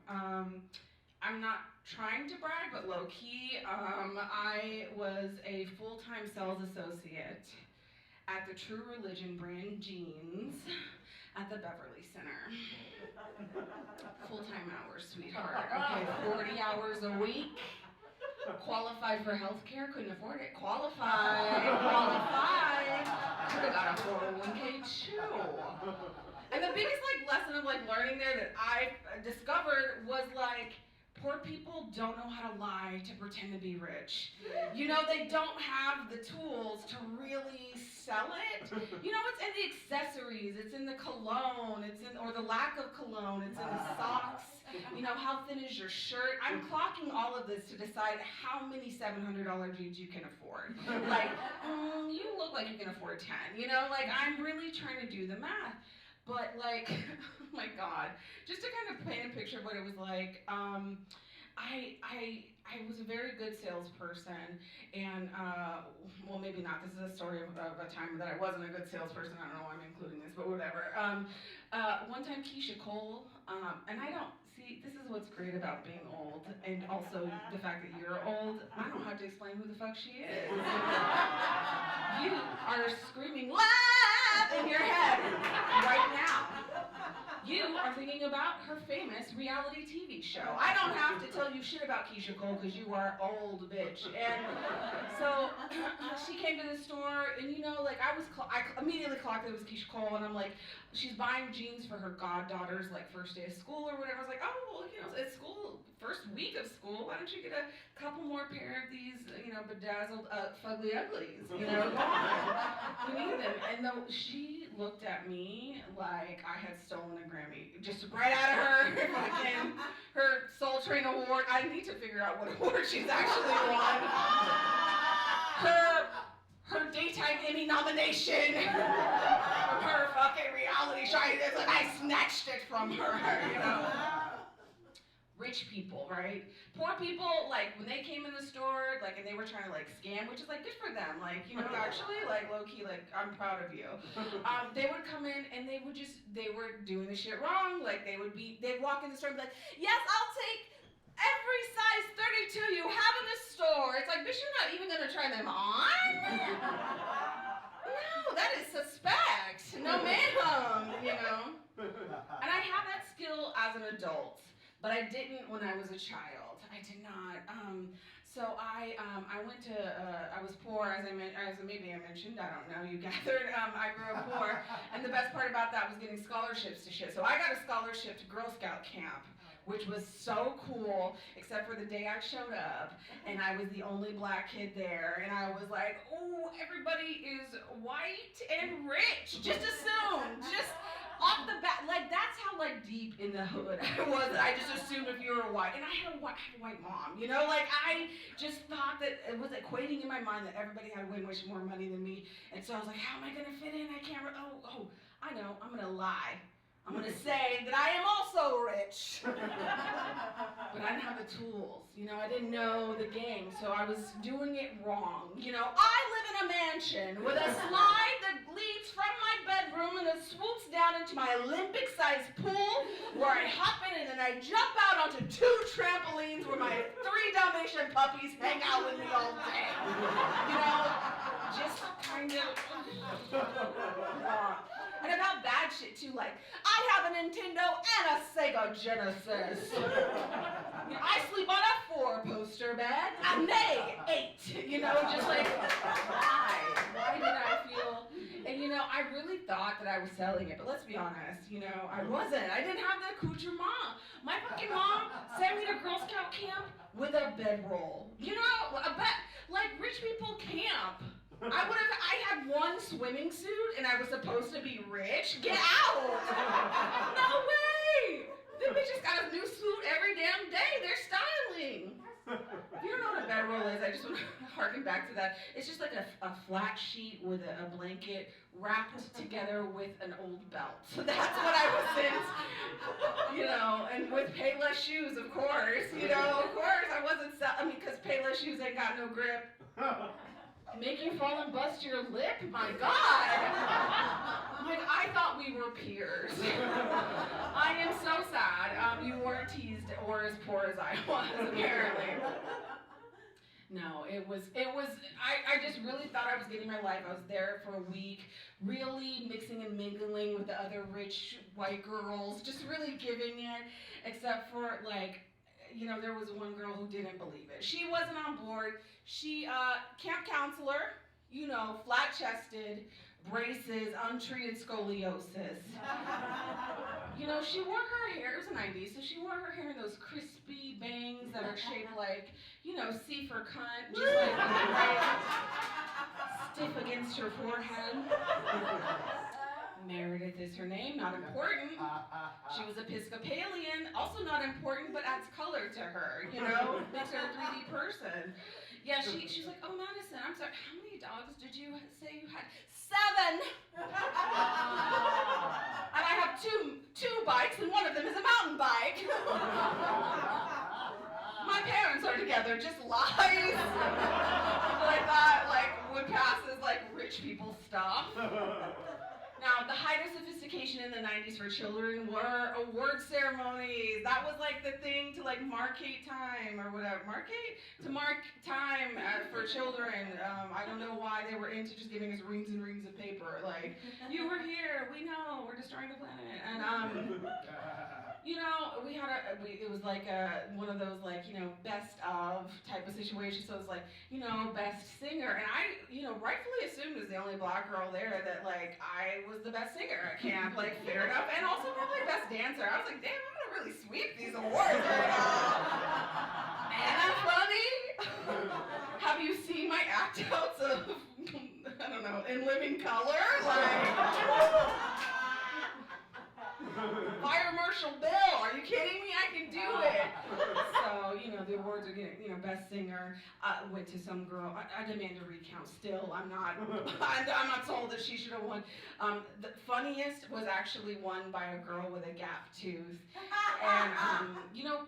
I'm not trying to brag, but low key, I was a full-time sales associate at the True Religion brand jeans at the Beverly Center. Full-time hours, sweetheart. Okay, 40 hours a week. Qualified for health care, couldn't afford it. Qualified. Could have got a 401k too. And the biggest lesson of learning there that I discovered was poor people don't know how to lie to pretend to be rich. They don't have the tools to really sell it. It's in the accessories, it's in the cologne, or the lack of cologne, it's in the socks. How thin is your shirt? I'm clocking all of this to decide how many $700 jeans you can afford. You look like you can afford 10. I'm really trying to do the math. But oh my God, just to kind of paint a picture of what it was like, I was a very good salesperson, and well, maybe not. This is a story of a time that I wasn't a good salesperson. I don't know why I'm including this, but whatever. One time, Keisha Cole, and I don't see. This is what's great about being old, and also the fact that you're old. I don't have to explain who the fuck she is. You are screaming laugh in your head right now. You are thinking about her famous reality TV show. I don't have to tell you shit about Keisha Cole because you are old, bitch. And so she came to the store, and I immediately clocked that it was Keisha Cole, and I'm like, she's buying jeans for her goddaughter's first day of school or whatever. I was like, oh, well, it's school, first week of school. Why don't you get a couple more pair of these, bedazzled, fugly uglies? Come on, we need them. And she looked at me like I had stolen a Grammy, just right out of her Soul Train award. I need to figure out what award she's actually won. Her daytime Emmy nomination from her fucking reality show. It's like I snatched it from her, Rich people, right? Poor people, when they came in the store, and they were trying to scam, which is good for them, actually, low key, I'm proud of you. They would come in and they were doing the shit wrong. They'd walk in the store and be like, yes, I'll take every size 32 you have in the store. It's bitch, you're not even gonna try them on? No, that is suspect. No, ma'am, And I have that skill as an adult, but I didn't when I was a child. I did not. So I went to, I was poor, as maybe I mentioned, I don't know, you gathered. I grew up poor, and the best part about that was getting scholarships to shit. So I got a scholarship to Girl Scout camp, which was so cool, except for the day I showed up, and I was the only black kid there, and I was like, oh, everybody is white and rich. Just assume, just off the bat, that's how deep in the hood I was. I just assumed if you were white, and I had a white mom, I just thought that it was equating in my mind that everybody had way much more money than me, and so I was like, how am I gonna fit in? I can't, I know, I'm gonna lie. I'm going to say that I am also rich, but I didn't have the tools, I didn't know the game, so I was doing it wrong. I live in a mansion with a slide that leads from my bedroom and it swoops down into my Olympic-sized pool where I hop in and then I jump out onto 2 trampolines where my 3 Dalmatian puppies hang out with me all day. Just kind of, and about bad shit too, I have a Nintendo and a Sega Genesis. I sleep on a 4-poster bed, and they 8. Just why did I feel? And I really thought that I was selling it, but let's be honest, I wasn't. I didn't have the accoutrement. My fucking mom sent me to Girl Scout camp with a bedroll. A bed, rich people camp. I had 1 swimming suit and I was supposed to be rich? Get out! No way! The bitches got a new suit every damn day. They're styling. If you don't know what a bedroll is, I just want to harken back to that. It's just a flat sheet with a blanket wrapped together with an old belt. So that's what I was in, and with Payless shoes, of course. Of course I wasn't because Payless shoes ain't got no grip. Make you fall and bust your lip? My God. Like, I thought we were peers. I am so sad. You weren't teased or as poor as I was, apparently. No, I just really thought I was getting my life. I was there for a week, really mixing and mingling with the other rich white girls, just really giving it, except for, like, there was one girl who didn't believe it. She wasn't on board. She, camp counselor, flat-chested, braces, untreated scoliosis. She wore her hair, it was the 90s, so she wore her hair in those crispy bangs that are shaped like, C for cunt, just like right stiff against her forehead. Meredith is her name, not important. She was Episcopalian, also not important, but adds color to her, makes her a 3D person. Yeah, she's like, oh, Madison, I'm sorry, how many dogs did you say you had? 7! And I have two bikes, and one of them is a mountain bike. My parents are together, just lies. That I thought, would pass as, rich people stuff. Now, the height of sophistication in the 90s for children were award ceremonies. That was the thing to marcate time or whatever. Marcate? To mark time for children. I don't know why they were into just giving us reams and reams of paper. You were here, we know, we're destroying the planet. And, we had it was one of those best of type of situations. So it was best singer. And I, rightfully assumed as the only black girl there that I was the best singer at camp, fair enough. And also probably best dancer. I was like, damn, I'm gonna really sweep these awards right now. Man, I'm funny. Have you seen my act outs of, I don't know, In Living Color? Fire Marshal Bill, are you kidding me? I can do it. So, the awards are getting, best singer went to some girl. I demand a recount still. I'm not told that she should have won. The funniest was actually won by a girl with a gap tooth. And,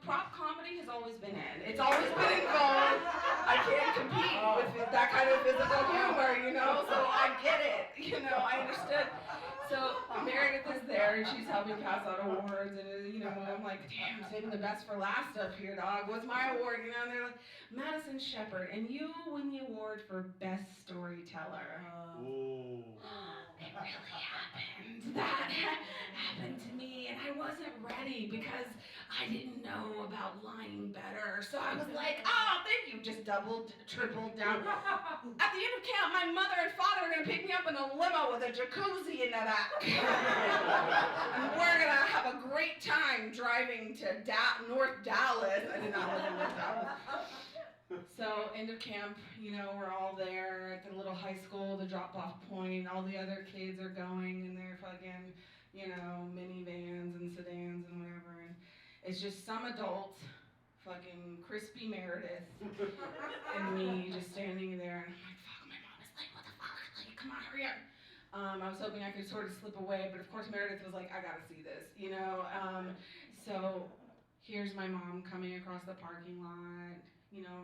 prop comedy has always been in. It's always been involved. I can't compete with that kind of physical humor, so I get it. I understood. So Meredith is there, and she's helping pass out awards, and I'm like, damn, saving the best for last up here, dog. What's my award? And they're like, Madison Shepard, and you win the award for best storyteller. It really happened. That happened to me, and I wasn't ready because I didn't know about lying better. So I was like, oh, thank you. Just doubled, tripled down. At the end of camp, my mother and father are going to pick me up in a limo with a jacuzzi in the back. And we're going to have a great time driving to North Dallas. I did not live in North Dallas. So, end of camp, we're all there at the little high school, the drop-off point. All the other kids are going in their fucking, minivans and sedans and whatever. And it's just some adult, fucking crispy Meredith, and me just standing there. And I'm like, fuck, my mom is like, what the fuck? Come on, hurry up. I was hoping I could sort of slip away, but of course Meredith was like, I gotta see this, So, here's my mom coming across the parking lot,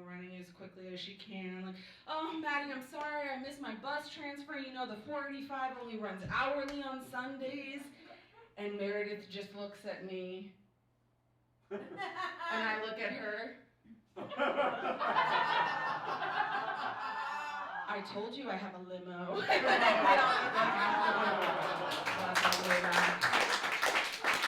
running as quickly as she can. I'm like, oh, Maddie, I'm sorry, I missed my bus transfer. The 485 only runs hourly on Sundays. And Meredith just looks at me, and I look at her. I told you I have a limo.